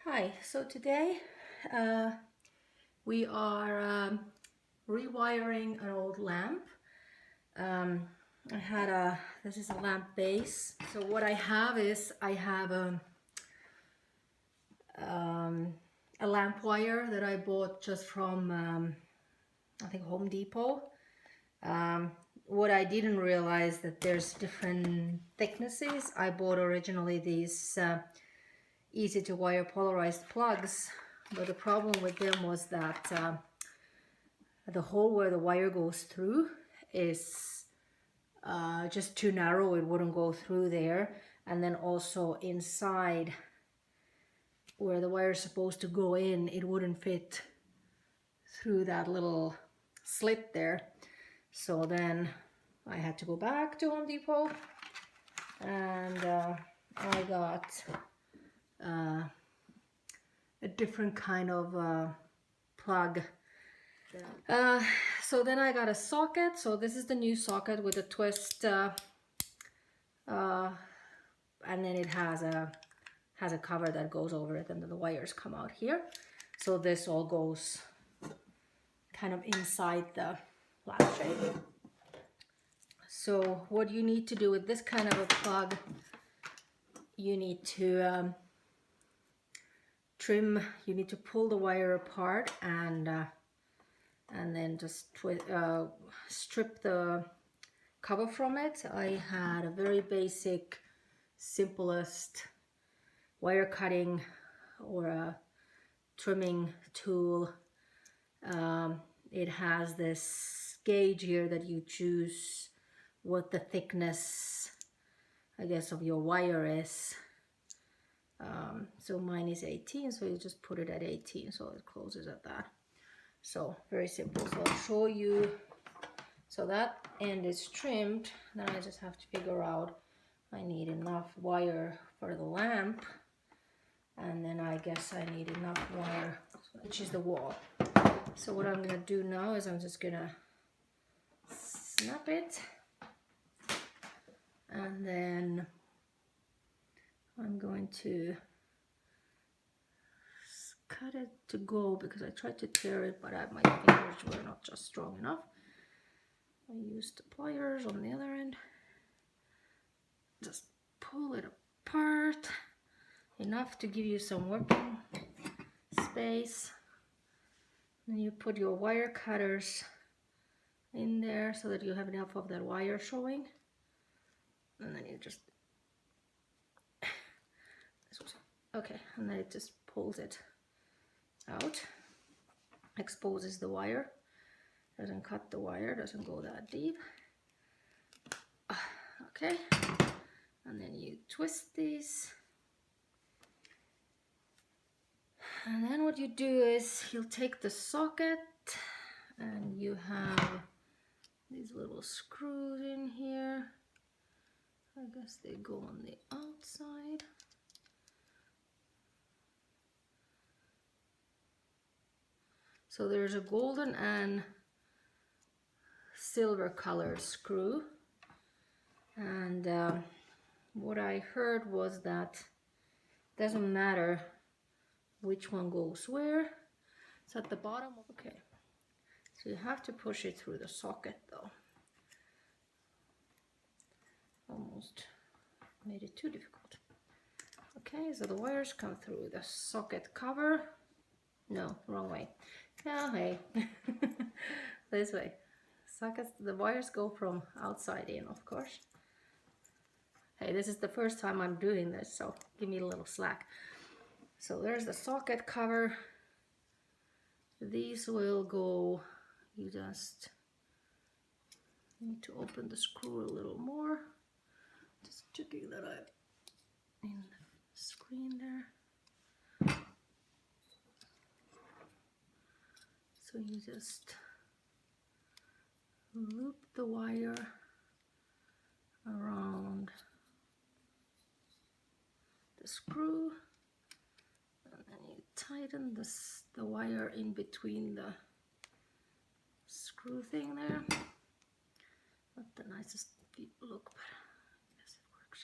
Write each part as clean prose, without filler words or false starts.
Hi, so today we are rewiring an old lamp. This is a lamp base. So what I have is I have a lamp wire that I bought just from I think Home Depot. What I didn't realize that there's different thicknesses. I bought originally these easy to wire polarized plugs, but the problem with them was that the hole where the wire goes through is just too narrow. It wouldn't go through there, and then also inside where the wire is supposed to go in, it wouldn't fit through that little slit there. So then I had to go back to Home Depot and I got a different kind of plug. So then I got a socket. So this is the new socket with a twist, and then it has a cover that goes over it, and then the wires come out here. So this all goes kind of inside the lampshade. So what you need to do with this kind of a plug, you need to trim. You need to pull the wire apart and then just strip the cover from it. I had a very basic, simplest wire cutting or a trimming tool. It has this gauge here that you choose what the thickness, I guess, of your wire is. So mine is 18, so you just put it at 18, so it closes at that. So very simple. So I'll show you. So that end is trimmed. Then I just have to figure out I need enough wire for the lamp, and then I guess I need enough wire, which is the wall. So what I'm gonna do now is I'm just gonna snap it, and then I'm going to cut it to go because I tried to tear it, but my fingers were not just strong enough. I used the pliers on the other end. Just pull it apart enough to give you some working space. Then you put your wire cutters in there so that you have enough of that wire showing, and then you just okay, and then it just pulls it out, exposes the wire, doesn't cut the wire, doesn't go that deep. Okay, and then you twist these, and then what you do is you'll take the socket, and you have these little screws in here. I guess they go on the outside. So there's a golden and silver colored screw, and what I heard was that it doesn't matter which one goes where. It's at the bottom. Okay, so you have to push it through the socket though. Almost made it too difficult. Okay, so the wires come through the socket cover. No, wrong way. Yeah, hey, this way. Sockets, the wires go from outside in, of course. Hey, this is the first time I'm doing this, so give me a little slack. So there's the socket cover. These will go, you just need to open the screw a little more. Just checking that I'm in the screen there. So you just loop the wire around the screw, and then you tighten the wire in between the screw thing there. Not the nicest look, but I guess it works.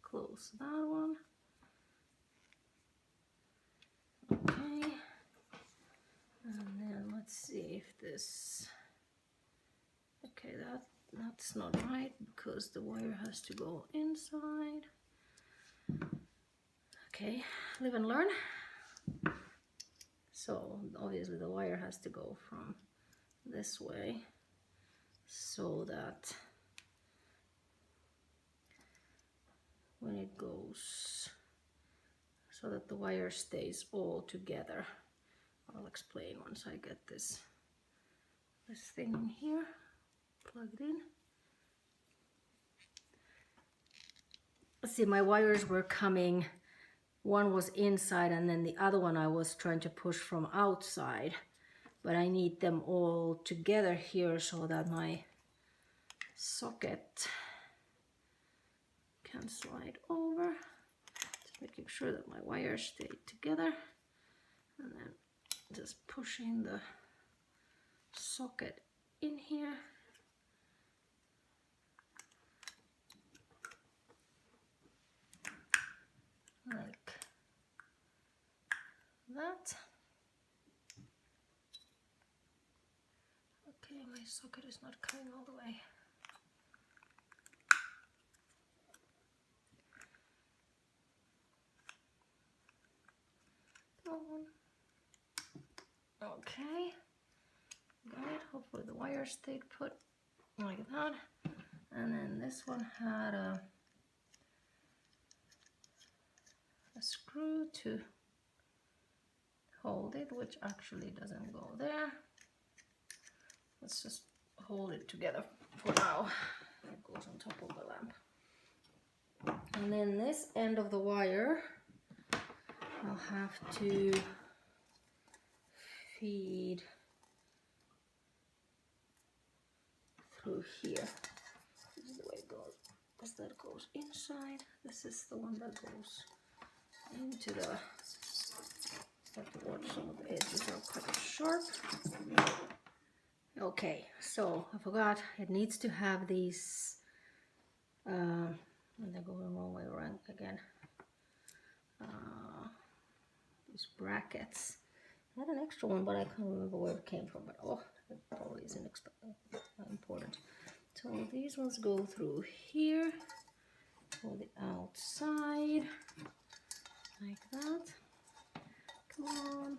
close that one. Okay, and then let's see if this, okay, that's not right because the wire has to go inside. Okay, live and learn. So obviously the wire has to go from this way so that when it goes, so that the wire stays all together. I'll explain once I get this thing in here plugged in. See, my wires were coming, one was inside and then the other one I was trying to push from outside, but I need them all together here so that my socket can slide over. Just making sure that my wires stay together, and then just pushing the socket in here. Like that. Okay, my socket is not coming all the way. Okay, got it. Hopefully the wire stayed put like that. And then this one had a screw to hold it, which actually doesn't go there. Let's just hold it together for now. It goes on top of the lamp. And then this end of the wire I'll have to feed through here. This is the way it goes, because that goes inside. This is the one that goes into the, have to watch, some of the edges are quite sharp. Okay, so I forgot, it needs to have these, and they're going the wrong way around again. These brackets. I had an extra one, but I can't remember where it came from. But oh, it probably isn't important. So these ones go through here for the outside, like that. Come on.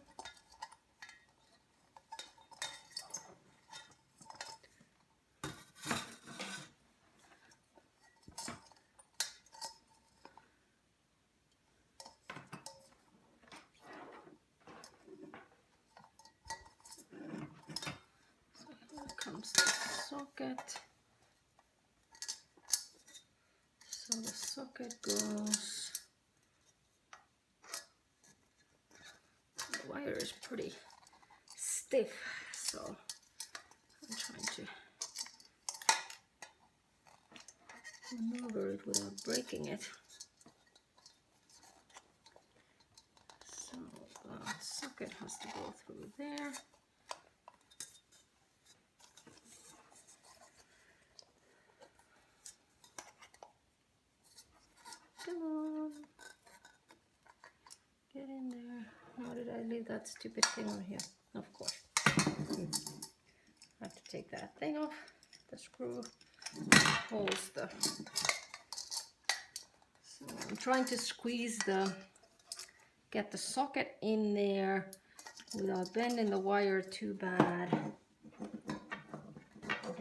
Comes the socket. So the socket goes, the wire is pretty stiff, so I'm trying to maneuver it without breaking it. So the socket has to go through there. Come on, get in there. How did I leave that stupid thing on here? Of course. I have to take that thing off. The screw holds the. So I'm trying to squeeze get the socket in there without bending the wire too bad,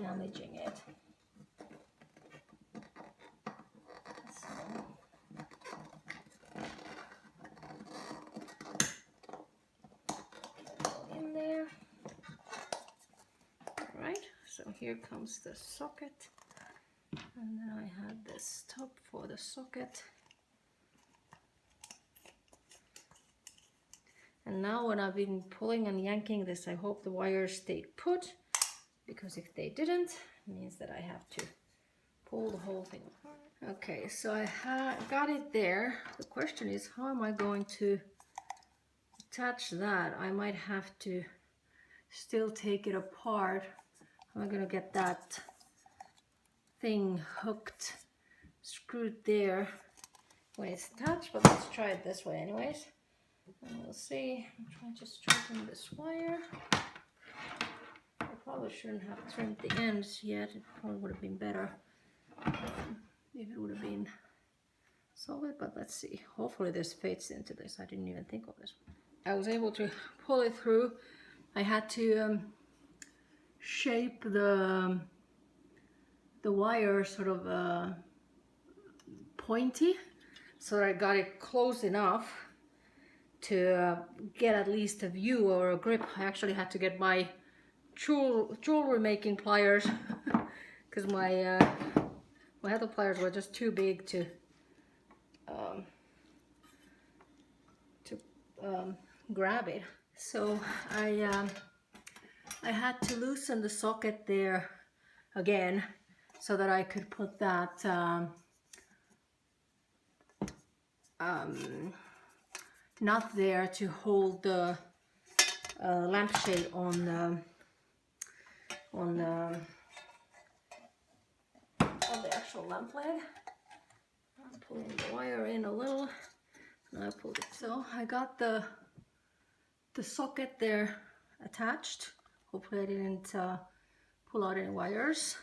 damaging it. So here comes the socket, and then I have this top for the socket. And now when I've been pulling and yanking this, I hope the wires stayed put, because if they didn't, it means that I have to pull the whole thing apart. Okay, so I got it there. The question is, how am I going to attach that? I might have to still take it apart. I'm gonna get that thing hooked, screwed there, when it's attached, but let's try it this way anyways. And we'll see. I'm trying to straighten this wire. I probably shouldn't have trimmed the ends yet. It probably would have been better if it would have been solid, but let's see. Hopefully this fits into this. I didn't even think of this. I was able to pull it through. I had to shape the wire sort of pointy, so that I got it close enough to get at least a view or a grip. I actually had to get my jewelry making pliers because my handle pliers were just too big to grab it. So I had to loosen the socket there again so that I could put that nut there to hold the lampshade on the actual lamp lid. I'm pulling the wire in a little, and I pulled it. So I got the socket there attached. Hopefully I didn't pull out any wires.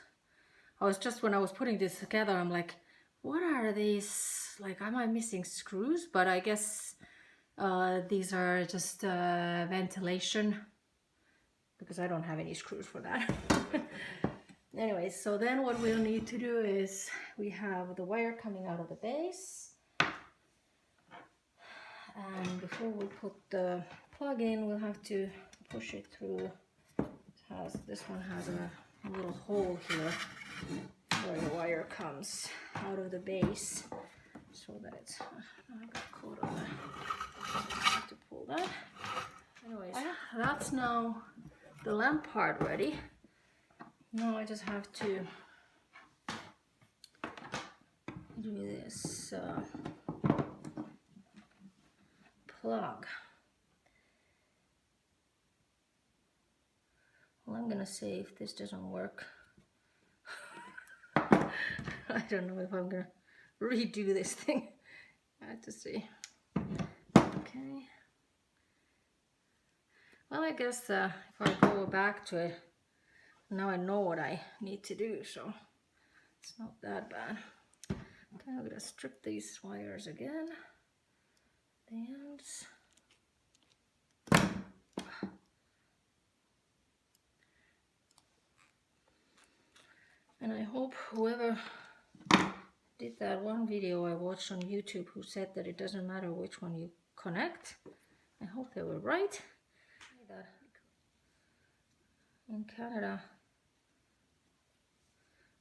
When I was putting this together, I'm like, what are these? Like, am I missing screws? But I guess these are just ventilation, because I don't have any screws for that. Anyway, so then what we'll need to do is we have the wire coming out of the base. And before we put the plug in, we'll have to push it through. This one has a little hole here where the wire comes out of the base, so that it's I got caught on that. I have to pull that. Anyways, that's now the lamp part ready. Now I just have to do this plug. Well, I'm gonna say if this doesn't work, I don't know if I'm gonna redo this thing. I have to see. Okay. Well, I guess if I go back to it, now I know what I need to do, so it's not that bad. Okay, I'm gonna strip these wires again. The ends. And I hope whoever did that one video I watched on YouTube who said that it doesn't matter which one you connect, I hope they were right. In Canada,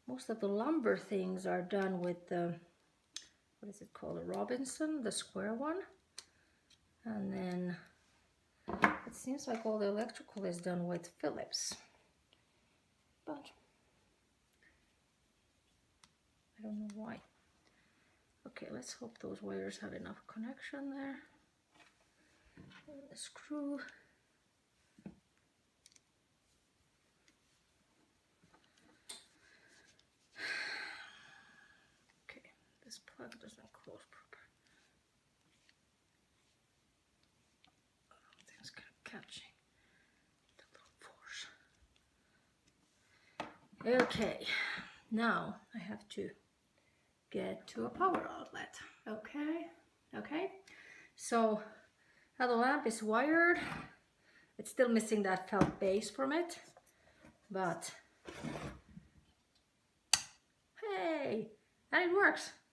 most of the lumber things are done with the, what is it called, a Robinson, the square one. And then it seems like all the electrical is done with Phillips. But I don't know why. Okay, let's hope those wires have enough connection there. And the screw. Okay, this plug doesn't close properly. Things kind of catching the little force. Okay, now I have to get to a power outlet. Okay, so now the lamp is wired. It's still missing that felt base from it, but hey, and it works.